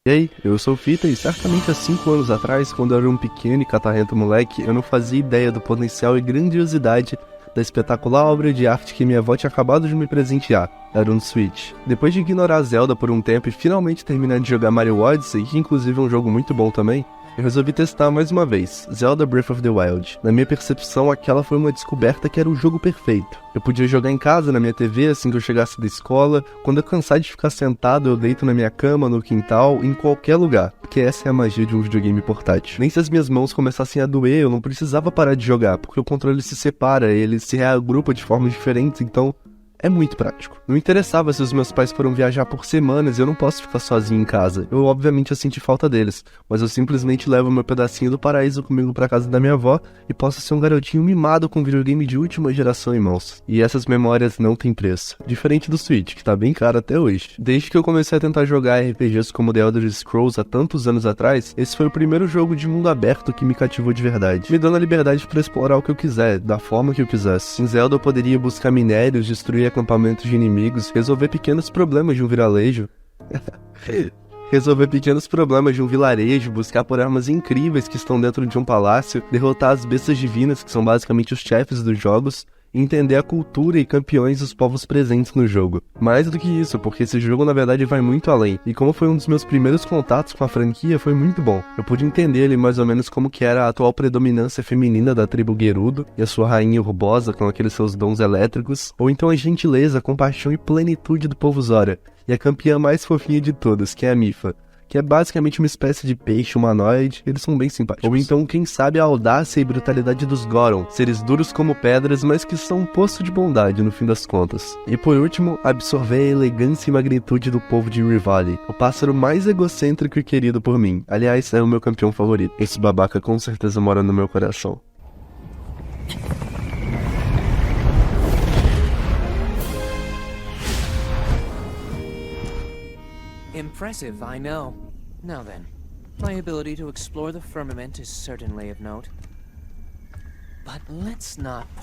E aí, eu sou o Fita e certamente há 5 anos atrás, quando eu era um pequeno e catarrento moleque, eu não fazia ideia do potencial e grandiosidade da espetacular obra de arte que minha avó tinha acabado de me presentear. Era um Switch. Depois de ignorar Zelda por um tempo e finalmente terminar de jogar Mario Odyssey, que inclusive é um jogo muito bom também, eu resolvi testar mais uma vez, Zelda Breath of the Wild. Na minha percepção, aquela foi uma descoberta que era o jogo perfeito. Eu podia jogar em casa, na minha TV, assim que eu chegasse da escola. Quando eu cansar de ficar sentado, eu deito na minha cama, no quintal, em qualquer lugar. Porque essa é a magia de um videogame portátil. Nem se as minhas mãos começassem a doer, eu não precisava parar de jogar, porque o controle se separa, ele se reagrupa de formas diferentes, então é muito prático. Não interessava se os meus pais foram viajar por semanas e eu não posso ficar sozinho em casa. Eu obviamente eu senti falta deles, mas eu simplesmente levo meu pedacinho do paraíso comigo pra casa da minha avó e posso ser um garotinho mimado com videogame de última geração em mãos. E essas memórias não têm preço. Diferente do Switch, que tá bem caro até hoje. Desde que eu comecei a tentar jogar RPGs como The Elder Scrolls há tantos anos atrás, esse foi o primeiro jogo de mundo aberto que me cativou de verdade, me dando a liberdade pra explorar o que eu quiser, da forma que eu quisesse. Em Zelda eu poderia buscar minérios, destruir acampamentos de inimigos, resolver pequenos problemas de um vilarejo, buscar por armas incríveis que estão dentro de um palácio, derrotar as bestas divinas, que são basicamente os chefes dos jogos, e entender a cultura e campeões dos povos presentes no jogo. Mais do que isso, porque esse jogo na verdade vai muito além, e como foi um dos meus primeiros contatos com a franquia, foi muito bom. Eu pude entender ali mais ou menos como que era a atual predominância feminina da tribo Gerudo, e a sua rainha urbosa com aqueles seus dons elétricos, ou então a gentileza, compaixão e plenitude do povo Zora, e a campeã mais fofinha de todas, que é a Mipha, que é basicamente uma espécie de peixe humanoide, eles são bem simpáticos. Ou então, quem sabe, a audácia e brutalidade dos Goron, seres duros como pedras, mas que são um poço de bondade no fim das contas. E por último, absorver a elegância e magnitude do povo de Rivali, o pássaro mais egocêntrico e querido por mim. Aliás, é o meu campeão favorito. Esse babaca com certeza mora no meu coração. Impressive, I know. Now then, my ability to explore the firmament is certainly of note. But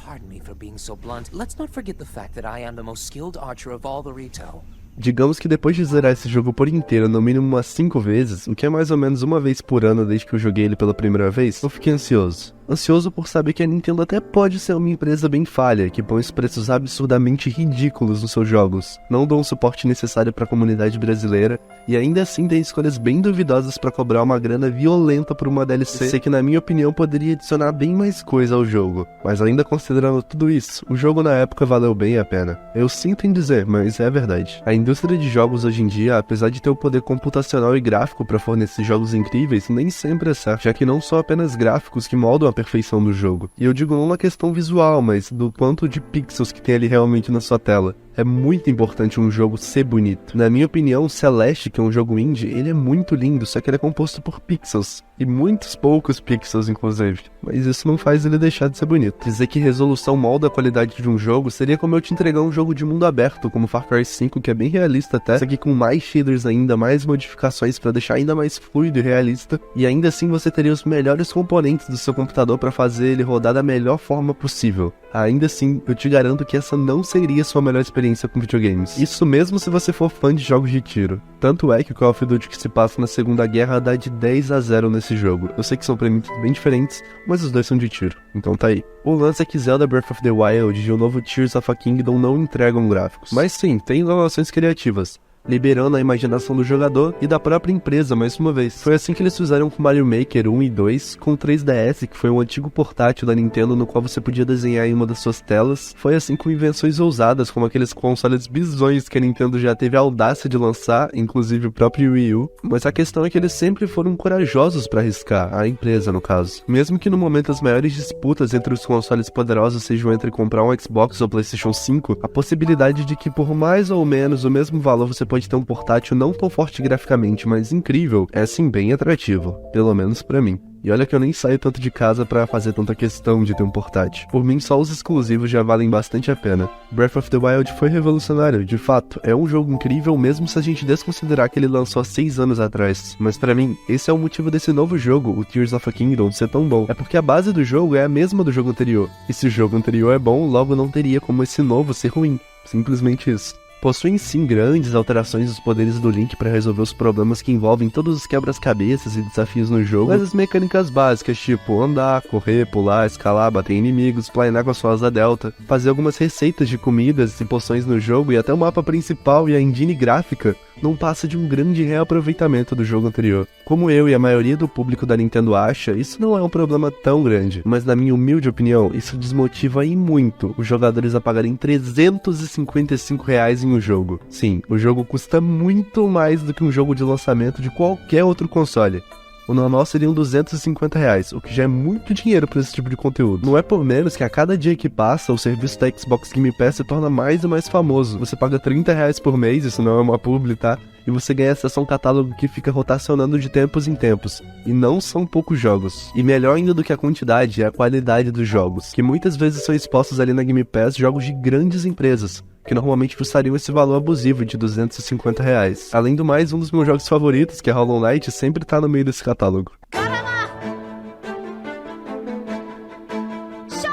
pardon me for being so blunt, let's not forget the fact that I am the most skilled archer of all the Rito. Digamos que depois de zerar esse jogo por inteiro, no mínimo umas 5 vezes, o que é mais ou menos uma vez por ano desde que eu joguei ele pela primeira vez, eu fiquei ansioso. Ansioso por saber que a Nintendo até pode ser uma empresa bem falha, que põe os preços absurdamente ridículos nos seus jogos, não dão o suporte necessário para a comunidade brasileira, e ainda assim tem escolhas bem duvidosas para cobrar uma grana violenta por uma DLC que na minha opinião poderia adicionar bem mais coisa ao jogo. Mas ainda considerando tudo isso, o jogo na época valeu bem a pena. Eu sinto em dizer, mas é verdade. A indústria de jogos hoje em dia, apesar de ter o poder computacional e gráfico para fornecer jogos incríveis, nem sempre é certo, já que não são apenas gráficos que moldam a perfeição do jogo. E eu digo não na questão visual, mas do quanto de pixels que tem ali realmente na sua tela. É muito importante um jogo ser bonito. Na minha opinião, Celeste, que é um jogo indie, ele é muito lindo, só que ele é composto por pixels. E muitos poucos pixels, inclusive. Mas isso não faz ele deixar de ser bonito. Dizer que resolução molda a qualidade de um jogo seria como eu te entregar um jogo de mundo aberto, como Far Cry 5, que é bem realista até, só que com mais shaders ainda, mais modificações pra deixar ainda mais fluido e realista. E ainda assim você teria os melhores componentes do seu computador pra fazer ele rodar da melhor forma possível. Ainda assim, eu te garanto que essa não seria a sua melhor experiência com videogames. Isso mesmo se você for fã de jogos de tiro. Tanto é que o Call of Duty que se passa na Segunda Guerra dá de 10-0 nesse jogo. Eu sei que são premissas bem diferentes, mas os dois são de tiro. Então tá aí. O lance é que Zelda Breath of the Wild e o novo Tears of a Kingdom não entregam gráficos. Mas sim, tem inovações criativas, liberando a imaginação do jogador e da própria empresa mais uma vez. Foi assim que eles fizeram com Mario Maker 1 e 2, com o 3DS, que foi um antigo portátil da Nintendo no qual você podia desenhar em uma das suas telas. Foi assim com invenções ousadas, como aqueles consoles bizonhos que a Nintendo já teve a audácia de lançar, inclusive o próprio Wii U. Mas a questão é que eles sempre foram corajosos para arriscar, a empresa no caso. Mesmo que no momento as maiores disputas entre os consoles poderosos sejam entre comprar um Xbox ou PlayStation 5, a possibilidade de que por mais ou menos o mesmo valor você pode ter um portátil não tão forte graficamente, mas incrível, é sim bem atrativo, pelo menos pra mim. E olha que eu nem saio tanto de casa pra fazer tanta questão de ter um portátil. Por mim, só os exclusivos já valem bastante a pena. Breath of the Wild foi revolucionário, de fato. É um jogo incrível mesmo se a gente desconsiderar que ele lançou há 6 anos atrás. Mas pra mim, esse é o motivo desse novo jogo, o Tears of a Kingdom, ser tão bom. É porque a base do jogo é a mesma do jogo anterior. E se o jogo anterior é bom, logo não teria como esse novo ser ruim. Simplesmente isso. possuem sim grandes alterações dos poderes do Link para resolver os problemas que envolvem todos os quebras-cabeças e desafios no jogo, mas as mecânicas básicas, tipo andar, correr, pular, escalar, bater em inimigos, planar com a sua asa delta, fazer algumas receitas de comidas e poções no jogo e até o mapa principal e a engine gráfica, não passa de um grande reaproveitamento do jogo anterior. Como eu e a maioria do público da Nintendo acha, isso não é um problema tão grande, mas na minha humilde opinião, isso desmotiva e muito os jogadores a pagarem R$355 em um jogo. Sim, o jogo custa muito mais do que um jogo de lançamento de qualquer outro console. O normal seriam R$250, o que já é muito dinheiro para esse tipo de conteúdo. Não é por menos que a cada dia que passa, o serviço da Xbox Game Pass se torna mais e mais famoso. Você paga R$30 por mês, isso não é uma publi, tá? E você ganha acesso a um catálogo que fica rotacionando de tempos em tempos. E não são poucos jogos. E melhor ainda do que a quantidade é a qualidade dos jogos, que muitas vezes são expostos ali na Game Pass jogos de grandes empresas, que normalmente custariam esse valor abusivo de R$250. Além do mais, um dos meus jogos favoritos, que é Hollow Knight, sempre tá no meio desse catálogo.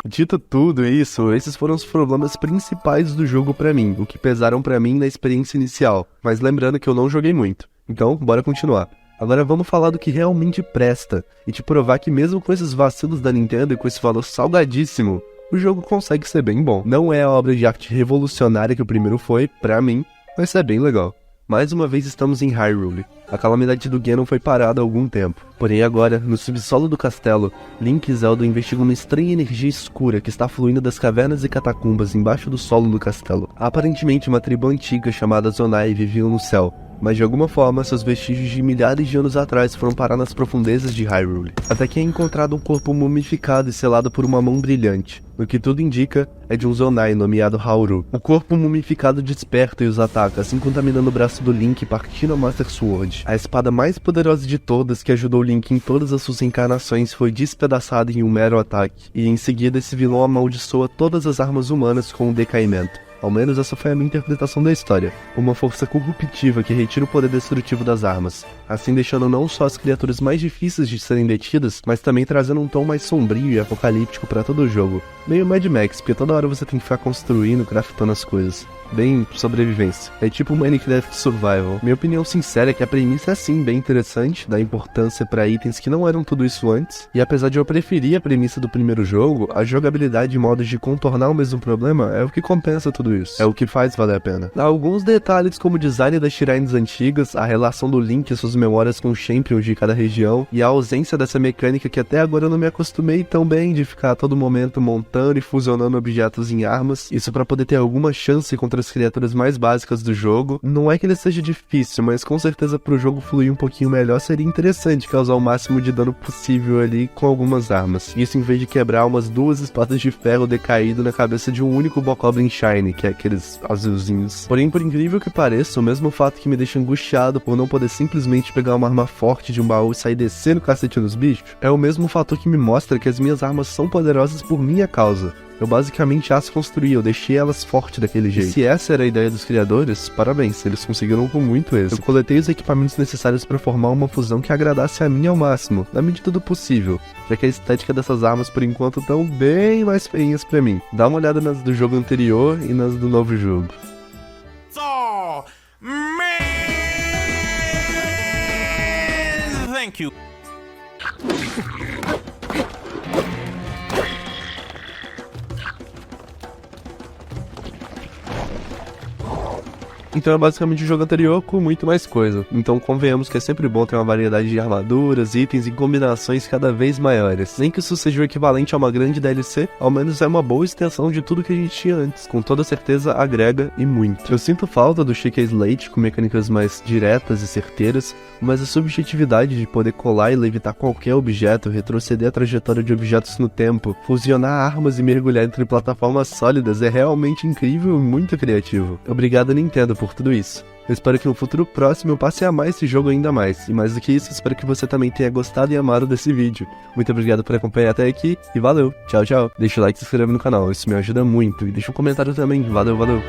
Dito tudo isso, esses foram os problemas principais do jogo pra mim, o que pesaram pra mim na experiência inicial, mas lembrando que eu não joguei muito. Então, bora continuar. Agora vamos falar do que realmente presta, e te provar que mesmo com esses vacilos da Nintendo e com esse valor salgadíssimo, o jogo consegue ser bem bom. Não é a obra de arte revolucionária que o primeiro foi, pra mim, mas é bem legal. Mais uma vez estamos em Hyrule. A calamidade do Ganon foi parada há algum tempo. Porém agora, no subsolo do castelo, Link e Zelda investigam uma estranha energia escura que está fluindo das cavernas e catacumbas embaixo do solo do castelo. Aparentemente uma tribo antiga chamada Zonai viviam no céu, mas de alguma forma seus vestígios de milhares de anos atrás foram parar nas profundezas de Hyrule. Até que é encontrado um corpo mumificado e selado por uma mão brilhante. O que tudo indica é de um Zonai nomeado Hauru. O corpo mumificado desperta e os ataca, assim contaminando o braço do Link partindo a Master Sword. A espada mais poderosa de todas que ajudou Link em todas as suas encarnações foi despedaçada em um mero ataque. E em seguida esse vilão amaldiçoa todas as armas humanas com o decaimento. Ao menos essa foi a minha interpretação da história. Uma força corruptiva que retira o poder destrutivo das armas, assim deixando não só as criaturas mais difíceis de serem detidas, mas também trazendo um tom mais sombrio e apocalíptico para todo o jogo. Meio Mad Max, porque toda hora você tem que ficar construindo, craftando as coisas. Bem sobrevivência. É tipo Minecraft Survival. Minha opinião sincera é que a premissa é sim bem interessante, dá importância para itens que não eram tudo isso antes, e apesar de eu preferir a premissa do primeiro jogo, a jogabilidade e modos de contornar o mesmo problema é o que compensa tudo isso. É o que faz valer a pena. Há alguns detalhes como o design das shrines antigas, a relação do Link e suas memórias com os champions de cada região, e a ausência dessa mecânica que até agora eu não me acostumei tão bem de ficar a todo momento montando e fusionando objetos em armas, isso para poder ter alguma chance contra as criaturas mais básicas do jogo. Não é que ele seja difícil, mas com certeza pro jogo fluir um pouquinho melhor seria interessante causar o máximo de dano possível ali com algumas armas. Isso em vez de quebrar umas duas espadas de ferro decaído na cabeça de um único Bokoblin Shiny, que é aqueles azulzinhos. Porém, por incrível que pareça, o mesmo fato que me deixa angustiado por não poder simplesmente pegar uma arma forte de um baú e sair descendo o cacete nos bichos, é o mesmo fator que me mostra que as minhas armas são poderosas por minha causa. Eu basicamente as construí, eu deixei elas fortes daquele jeito. E se essa era a ideia dos criadores, parabéns, eles conseguiram com muito êxito. Eu coletei os equipamentos necessários para formar uma fusão que agradasse a mim ao máximo, na medida do possível, já que a estética dessas armas por enquanto estão bem mais feinhas pra mim. Dá uma olhada nas do jogo anterior e nas do novo jogo. So, man, thank you. Então é basicamente o jogo anterior com muito mais coisa. Então convenhamos que é sempre bom ter uma variedade de armaduras, itens e combinações cada vez maiores. Nem que isso seja o equivalente a uma grande DLC, ao menos é uma boa extensão de tudo que a gente tinha antes. Com toda certeza agrega e muito. Eu sinto falta do Chica Slate com mecânicas mais diretas e certeiras, mas a subjetividade de poder colar e levitar qualquer objeto, retroceder a trajetória de objetos no tempo, fusionar armas e mergulhar entre plataformas sólidas é realmente incrível e muito criativo. Obrigado Nintendo por tudo isso. Eu espero que no futuro próximo eu passe a amar esse jogo ainda mais. E mais do que isso, espero que você também tenha gostado e amado desse vídeo. Muito obrigado por acompanhar até aqui e valeu. Tchau, tchau. Deixa o like e se inscreve no canal, isso me ajuda muito. E deixa um comentário também. Valeu, valeu.